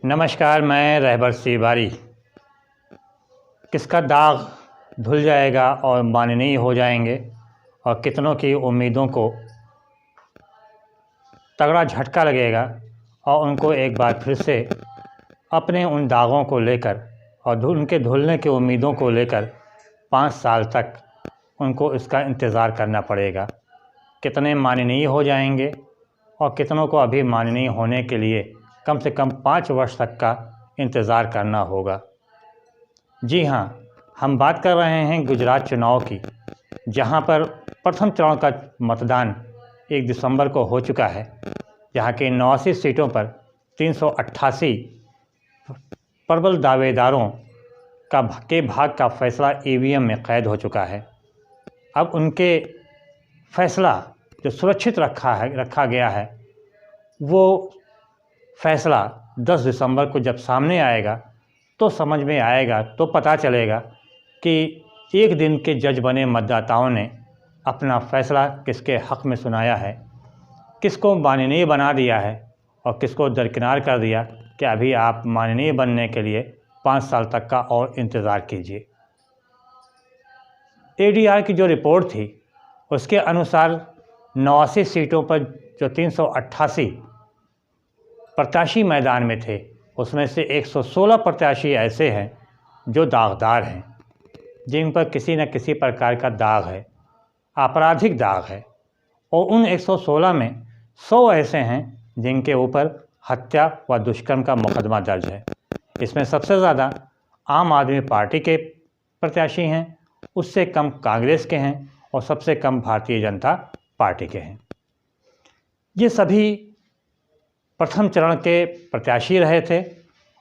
नमस्कार, मैं रहबर तिवारी। किसका दाग धुल जाएगा और माननीय हो जाएंगे और कितनों की उम्मीदों को तगड़ा झटका लगेगा और उनको एक बार फिर से अपने उन दागों को लेकर और उनके धुलने की उम्मीदों को लेकर 5 साल तक उनको इसका इंतज़ार करना पड़ेगा। कितने माननीय हो जाएंगे और कितनों को अभी माननीय होने के लिए कम से कम 5 वर्ष तक का इंतज़ार करना होगा। जी हाँ, हम बात कर रहे हैं गुजरात चुनाव की, जहां पर प्रथम चरण का मतदान 1 दिसंबर को हो चुका है। जहां की 89 सीटों पर 388 प्रबल दावेदारों के भाग का फैसला ईवीएम में कैद हो चुका है। अब उनके फैसला जो सुरक्षित रखा गया है, वो फैसला 10 दिसंबर को जब सामने आएगा तो समझ में आएगा, तो पता चलेगा कि एक दिन के जज बने मतदाताओं ने अपना फैसला किसके हक़ में सुनाया है, किसको माननीय बना दिया है और किसको दरकिनार कर दिया कि अभी आप माननीय बनने के लिए 5 साल तक का और इंतज़ार कीजिए। एडीआर की जो रिपोर्ट थी उसके अनुसार 89 सीटों पर जो 388 प्रत्याशी मैदान में थे, उसमें से 116 प्रत्याशी ऐसे हैं जो दागदार हैं, जिन पर किसी न किसी प्रकार का दाग है, आपराधिक दाग है। और उन 116 में 100 ऐसे हैं जिनके ऊपर हत्या व दुष्कर्म का मुकदमा दर्ज है। इसमें सबसे ज़्यादा आम आदमी पार्टी के प्रत्याशी हैं, उससे कम कांग्रेस के हैं और सबसे कम भारतीय जनता पार्टी के हैं। ये सभी प्रथम चरण के प्रत्याशी रहे थे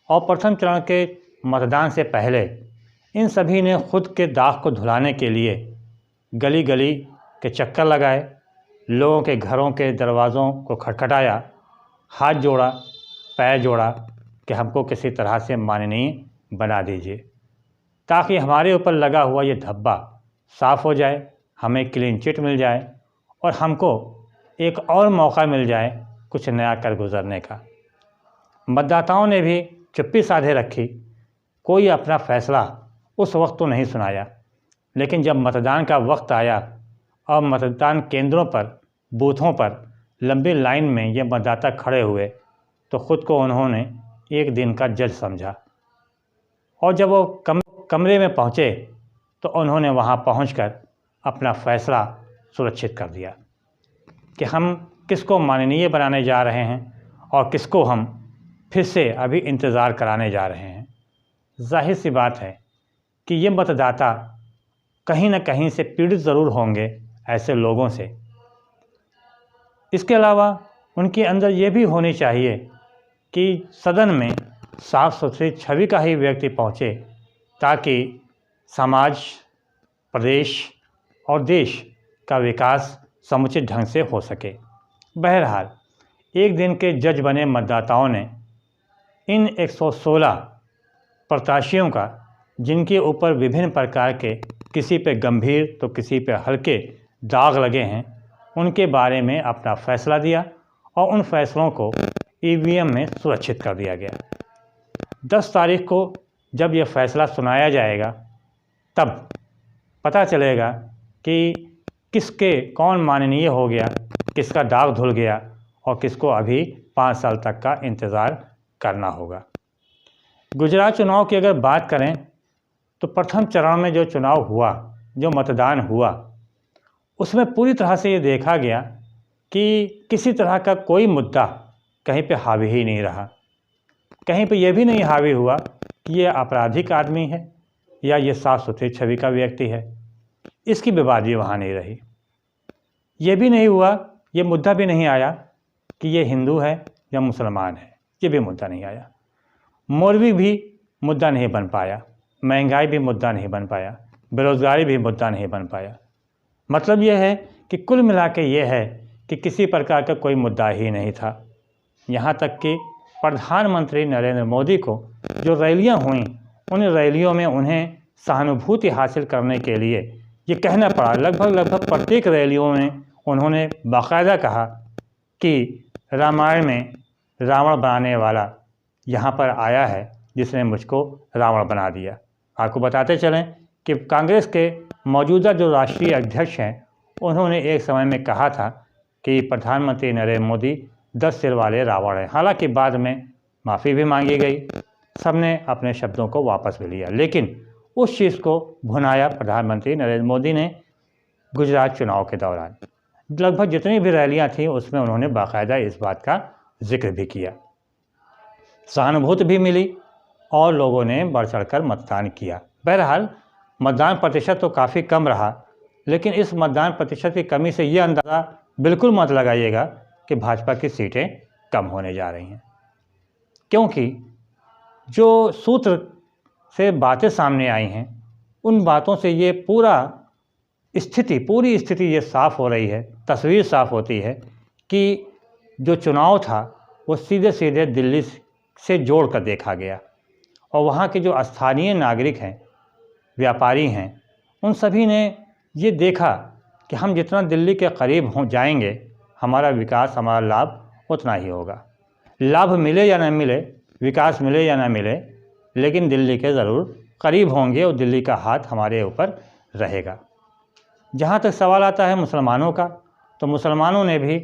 और प्रथम चरण के मतदान से पहले इन सभी ने खुद के दाग को धुलाने के लिए गली गली के चक्कर लगाए, लोगों के घरों के दरवाज़ों को खटखटाया, हाथ जोड़ा, पैर जोड़ा कि हमको किसी तरह से माननीय बना दीजिए, ताकि हमारे ऊपर लगा हुआ ये धब्बा साफ़ हो जाए, हमें क्लीन चिट मिल जाए और हमको एक और मौका मिल जाए कुछ नया कर गुजरने का। मतदाताओं ने भी चुप्पी साधे रखी, कोई अपना फैसला उस वक्त तो नहीं सुनाया, लेकिन जब मतदान का वक्त आया और मतदान केंद्रों पर, बूथों पर लंबी लाइन में ये मतदाता खड़े हुए तो ख़ुद को उन्होंने एक दिन का जज समझा। और जब वो कमरे में पहुँचे तो उन्होंने वहाँ पहुंचकर अपना फ़ैसला सुरक्षित कर दिया कि हम किसको माननीय बनाने जा रहे हैं और किसको हम फिर से अभी इंतज़ार कराने जा रहे हैं। जाहिर सी बात है कि ये मतदाता कहीं न कहीं से पीड़ित ज़रूर होंगे ऐसे लोगों से। इसके अलावा उनके अंदर ये भी होनी चाहिए कि सदन में साफ़ सुथरी छवि का ही व्यक्ति पहुँचे, ताकि समाज, प्रदेश और देश का विकास समुचित ढंग से हो सके। बहरहाल, एक दिन के जज बने मतदाताओं ने इन 116 प्रत्याशियों का, जिनके ऊपर विभिन्न प्रकार के किसी पे गंभीर तो किसी पे हल्के दाग लगे हैं, उनके बारे में अपना फ़ैसला दिया और उन फैसलों को ईवीएम में सुरक्षित कर दिया गया। 10 तारीख को जब यह फ़ैसला सुनाया जाएगा तब पता चलेगा कि किसके कौन माननीय हो गया, किसका दाग धुल गया और किसको अभी 5 साल तक का इंतज़ार करना होगा। गुजरात चुनाव की अगर बात करें तो प्रथम चरण में जो चुनाव हुआ, जो मतदान हुआ, उसमें पूरी तरह से ये देखा गया कि किसी तरह का कोई मुद्दा कहीं पे हावी ही नहीं रहा। कहीं पे ये भी नहीं हावी हुआ कि ये आपराधिक आदमी है या ये साफ़ सुथरी छवि का व्यक्ति है, इसकी विवादी वहाँ नहीं रही। ये भी नहीं हुआ, ये मुद्दा भी नहीं आया कि ये हिंदू है या मुसलमान है, ये भी मुद्दा नहीं आया। मौलवी भी मुद्दा नहीं बन पाया, महंगाई भी मुद्दा नहीं बन पाया, बेरोज़गारी भी मुद्दा नहीं बन पाया। मतलब ये है कि कुल मिला के ये है कि किसी प्रकार का कोई मुद्दा ही नहीं था। यहाँ तक कि प्रधानमंत्री नरेंद्र मोदी को जो रैलियाँ हुईं, उन रैलियों में उन्हें सहानुभूति हासिल करने के लिए ये कहना पड़ा, लगभग प्रत्येक रैलियों में उन्होंने बाकायदा कहा कि रामायण में रावण बनाने वाला यहाँ पर आया है जिसने मुझको रावण बना दिया। आपको बताते चलें कि कांग्रेस के मौजूदा जो राष्ट्रीय अध्यक्ष हैं, उन्होंने एक समय में कहा था कि प्रधानमंत्री नरेंद्र मोदी 10 सिर वाले रावण हैं। हालांकि बाद में माफ़ी भी मांगी गई, सबने अपने शब्दों को वापस भी लिया, लेकिन उस चीज़ को भुनाया प्रधानमंत्री नरेंद्र मोदी ने गुजरात चुनाव के दौरान। लगभग जितनी भी रैलियां थीं उसमें उन्होंने बाकायदा इस बात का जिक्र भी किया। सहानुभूति भी मिली और लोगों ने बढ़ चढ़कर मतदान किया। बहरहाल मतदान प्रतिशत तो काफ़ी कम रहा, लेकिन इस मतदान प्रतिशत की कमी से ये अंदाज़ा बिल्कुल मत लगाइएगा कि भाजपा की सीटें कम होने जा रही हैं, क्योंकि जो सूत्र से बातें सामने आई हैं उन बातों से ये पूरी स्थिति ये साफ़ हो रही है, तस्वीर साफ़ होती है कि जो चुनाव था वो सीधे सीधे दिल्ली से जोड़ कर देखा गया और वहाँ के जो स्थानीय नागरिक हैं, व्यापारी हैं, उन सभी ने ये देखा कि हम जितना दिल्ली के करीब हो जाएंगे हमारा विकास, हमारा लाभ उतना ही होगा। लाभ मिले या न मिले, विकास मिले या न मिले, लेकिन दिल्ली के ज़रूर करीब होंगे और दिल्ली का हाथ हमारे ऊपर रहेगा। जहाँ तक सवाल आता है मुसलमानों का, तो मुसलमानों ने भी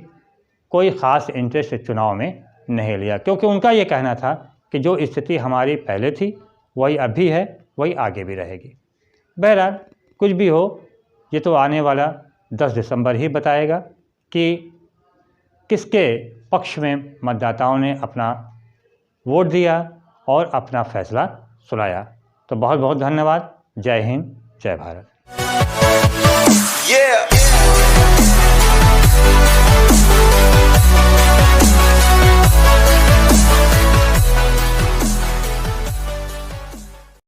कोई ख़ास इंटरेस्ट चुनाव में नहीं लिया, क्योंकि उनका ये कहना था कि जो स्थिति हमारी पहले थी वही अब भी है, वही आगे भी रहेगी। बहरहाल कुछ भी हो, ये तो आने वाला 10 दिसंबर ही बताएगा कि किसके पक्ष में मतदाताओं ने अपना वोट दिया और अपना फैसला सुनाया। तो बहुत बहुत धन्यवाद। जय हिंद, जय भारत।